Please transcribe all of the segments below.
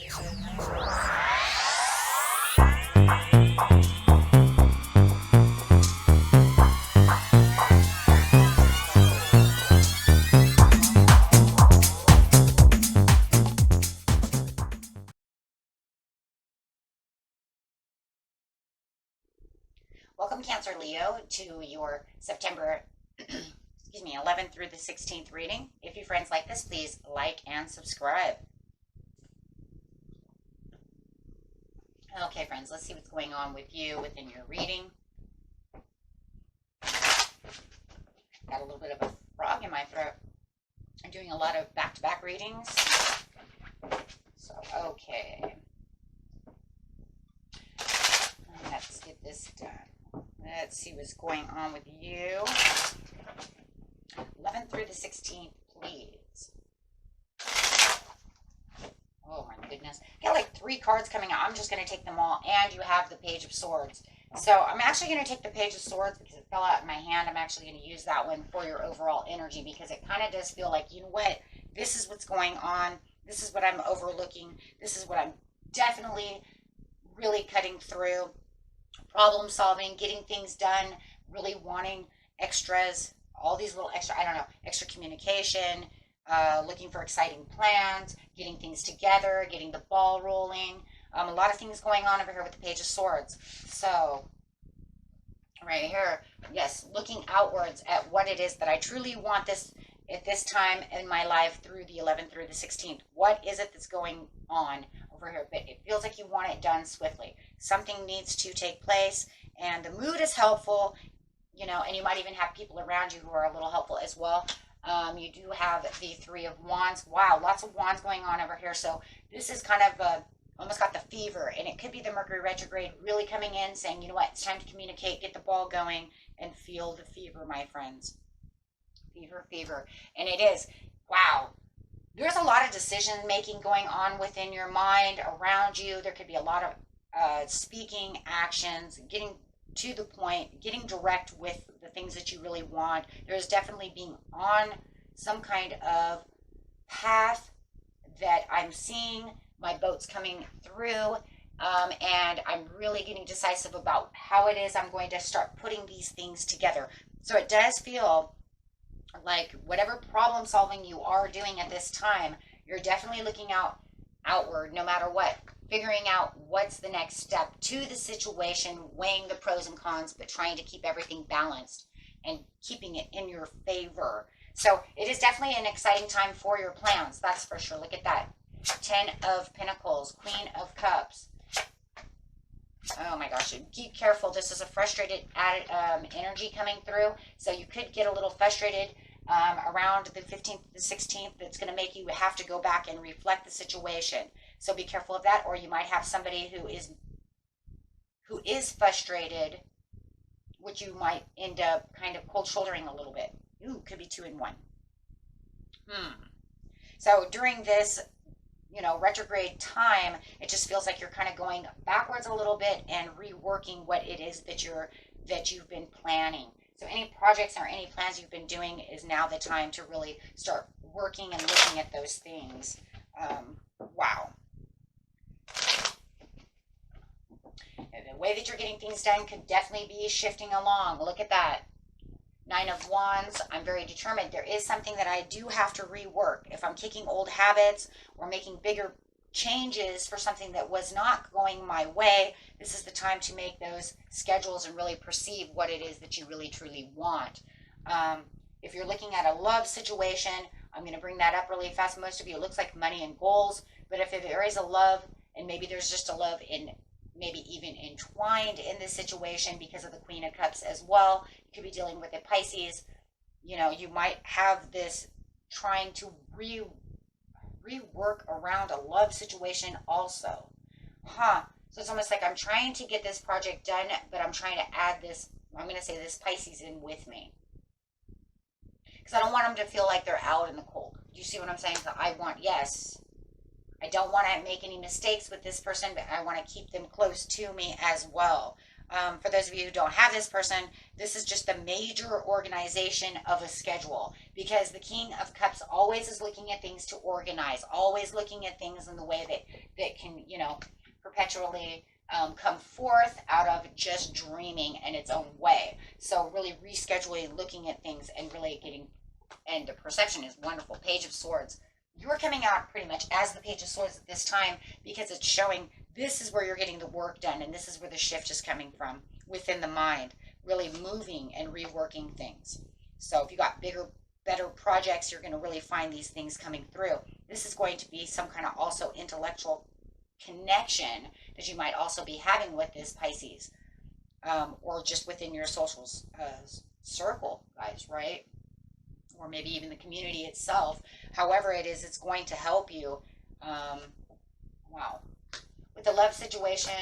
Welcome, Cancer Leo, to your September 11th through the 16th reading. If your friends like this, please like and subscribe. Okay, friends, let's see what's going on with you within your reading. Got a little bit of a frog in my throat. I'm doing a lot of back-to-back readings. So, okay. Let's get this done. Let's see what's going on with you. 11th through the 16th, please. Oh my goodness. Got like 3 cards coming out. I'm just going to take them all. And you have the Page of Swords. So I'm actually going to take the Page of Swords because it fell out in my hand. I'm actually going to use that one for your overall energy because it kind of does feel like, you know what? This is what's going on. This is what I'm overlooking. This is what I'm definitely really cutting through. Problem solving, getting things done, really wanting extras, all these little extra, I don't know, extra communication, looking for exciting plans, getting things together, getting the ball rolling. A lot of things going on over here with the Page of Swords. So, right here, yes, looking outwards at what it is that I truly want this at this time in my life through the 11th through the 16th. What is it that's going on over here? But it feels like you want it done swiftly. Something needs to take place, and the mood is helpful, you know, and you might even have people around you who are a little helpful as well. You do have the 3 of Wands. Wow, lots of wands going on over here. So this is kind of almost got the fever, and it could be the Mercury retrograde really coming in saying, you know what, it's time to communicate, get the ball going, and feel the fever, my friends. Fever, fever. And it is, wow, there's a lot of decision making going on within your mind, around you. There could be a lot of speaking, actions, getting to the point, getting direct with the things that you really want. There's definitely being on some kind of path that I'm seeing. My boat's coming through, and I'm really getting decisive about how it is I'm going to start putting these things together. So it does feel like whatever problem solving you are doing at this time, you're definitely looking outward no matter what, figuring out what's the next step to the situation, weighing the pros and cons, but trying to keep everything balanced and keeping it in your favor. So it is definitely an exciting time for your plans, that's for sure. Look at that. 10 of Pentacles, Queen of Cups. Oh my gosh, keep careful. This is a frustrated energy coming through. So you could get a little frustrated around the 15th to the 16th. That's going to make you have to go back and reflect the situation. So be careful of that. Or you might have somebody who is frustrated, which you might end up kind of cold shouldering a little bit. Ooh, could be 2 in 1. So during this, you know, retrograde time, it just feels like you're kind of going backwards a little bit and reworking what it is that you've been planning. So any projects or any plans you've been doing is now the time to really start working and looking at those things. Wow. The way that you're getting things done could definitely be shifting along. Look at that. 9 of Wands, I'm very determined. There is something that I do have to rework. If I'm kicking old habits or making bigger changes for something that was not going my way, this is the time to make those schedules and really perceive what it is that you really truly want. If you're looking at a love situation, I'm going to bring that up really fast. Most of you, it looks like money and goals, but if there is a love, and maybe there's just a love in maybe even entwined in this situation because of the Queen of Cups as well. You could be dealing with a Pisces. You know, you might have this trying to rework around a love situation also. So it's almost like I'm trying to get this project done, but I'm trying to add this, I'm going to say this Pisces in with me. Because I don't want them to feel like they're out in the cold. Do you see what I'm saying? So I want, yes, I don't want to make any mistakes with this person, but I want to keep them close to me as well. For those of you who don't have this person, this is just the major organization of a schedule, because the King of Cups always is looking at things to organize, always looking at things in the way that can, you know, perpetually come forth out of just dreaming in its own way. So really rescheduling, looking at things, and really getting, and the perception is wonderful. Page of Swords. You're coming out pretty much as the Page of Swords at this time because it's showing this is where you're getting the work done, and this is where the shift is coming from within the mind, really moving and reworking things. So if you got bigger, better projects, you're going to really find these things coming through. This is going to be some kind of also intellectual connection that you might also be having with this Pisces, or just within your social circle, guys, right? Or maybe even the community itself. However it is, it's going to help you. Wow. With the love situation,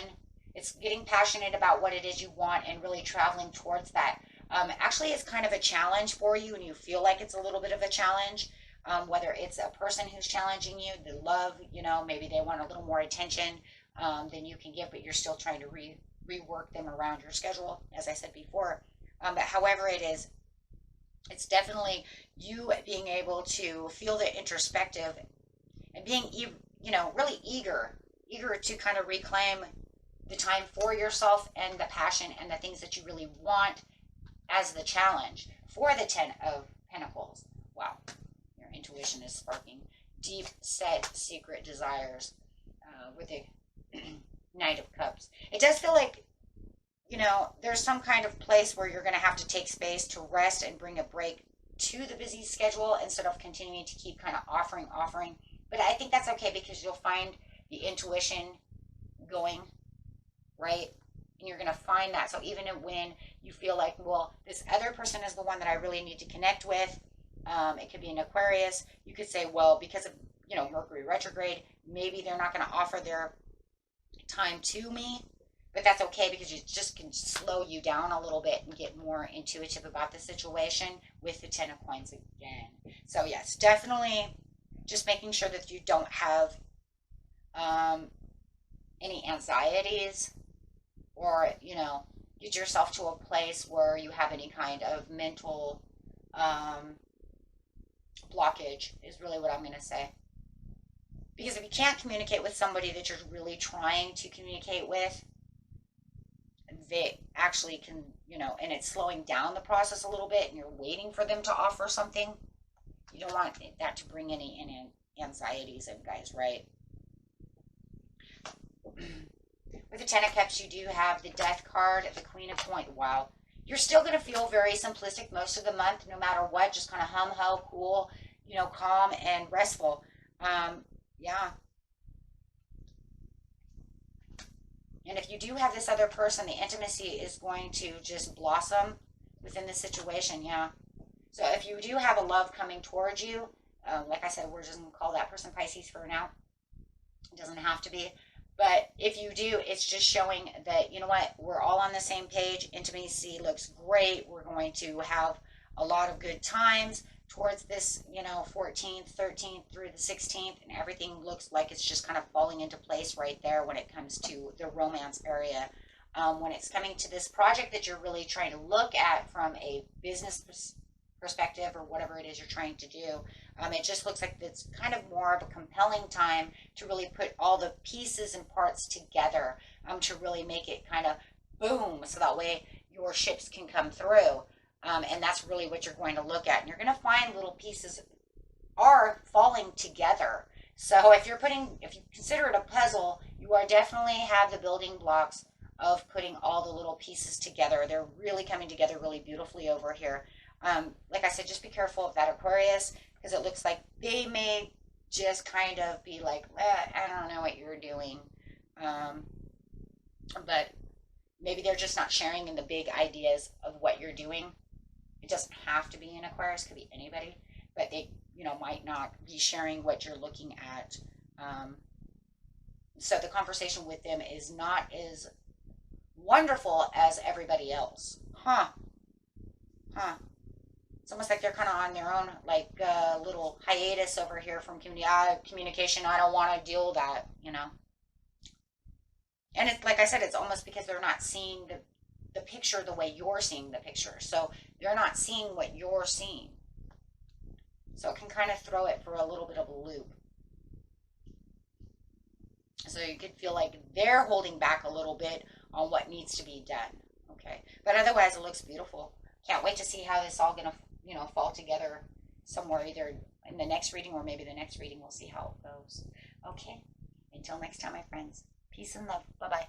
it's getting passionate about what it is you want and really traveling towards that. Actually, it's kind of a challenge for you, and you feel like it's a little bit of a challenge. Whether it's a person who's challenging you, the love, you know, maybe they want a little more attention than you can give, but you're still trying to rework them around your schedule, as I said before. But however it is, it's definitely you being able to feel the introspective and being, you know, really eager to kind of reclaim the time for yourself and the passion and the things that you really want as the challenge for the 10 of Pentacles. Wow. Your intuition is sparking. Deep set secret desires with the Knight of Cups. It does feel like, you know, there's some kind of place where you're going to have to take space to rest and bring a break to the busy schedule instead of continuing to keep kind of offering. But I think that's okay because you'll find the intuition going, right? And you're going to find that. So even when you feel like, well, this other person is the one that I really need to connect with, it could be an Aquarius. You could say, well, because of, you know, Mercury retrograde, maybe they're not going to offer their time to me. But that's okay because it just can slow you down a little bit and get more intuitive about the situation with the 10 of Coins again. So yes, definitely just making sure that you don't have any anxieties or, you know, get yourself to a place where you have any kind of mental blockage is really what I'm going to say. Because if you can't communicate with somebody that you're really trying to communicate with, they actually can, you know, and it's slowing down the process a little bit and you're waiting for them to offer something, you don't want that to bring any anxieties in, guys, right? With the 10 of Cups, you do have the Death card, the Queen of Coins. Wow. You're still going to feel very simplistic most of the month, no matter what, just kind of hum-ho, cool, you know, calm and restful. Yeah. And if you do have this other person, the intimacy is going to just blossom within the situation, yeah. So if you do have a love coming towards you, like I said, we're just going to call that person Pisces for now. It doesn't have to be. But if you do, it's just showing that, you know what, we're all on the same page. Intimacy looks great. We're going to have a lot of good times towards this, you know, 14th, 13th through the 16th, and everything looks like it's just kind of falling into place right there when it comes to the romance area. When it's coming to this project that you're really trying to look at from a business perspective or whatever it is you're trying to do, it just looks like it's kind of more of a compelling time to really put all the pieces and parts together, to really make it kind of boom, so that way your ships can come through. And that's really what you're going to look at. And you're going to find little pieces are falling together. So if you consider it a puzzle, you are definitely have the building blocks of putting all the little pieces together. They're really coming together really beautifully over here. Like I said, just be careful of that Aquarius, because it looks like they may just kind of be like, I don't know what you're doing. But maybe they're just not sharing in the big ideas of what you're doing. It doesn't have to be an Aquarius, it could be anybody, but they, you know, might not be sharing what you're looking at. So the conversation with them is not as wonderful as everybody else. It's almost like they're kind of on their own, like a little hiatus over here from communication. I don't want to deal with that, you know. And it's like I said, it's almost because they're not seeing the picture the way you're seeing the picture. So they're not seeing what you're seeing. So it can kind of throw it for a little bit of a loop. So So you could feel like they're holding back a little bit on what needs to be done. Okay. But otherwise, it looks beautiful. Can't wait to see how this all going to, fall together somewhere, either in the next reading or maybe the next reading. We'll see how it goes. Okay. Until next time, my friends. Peace and love. Bye-bye.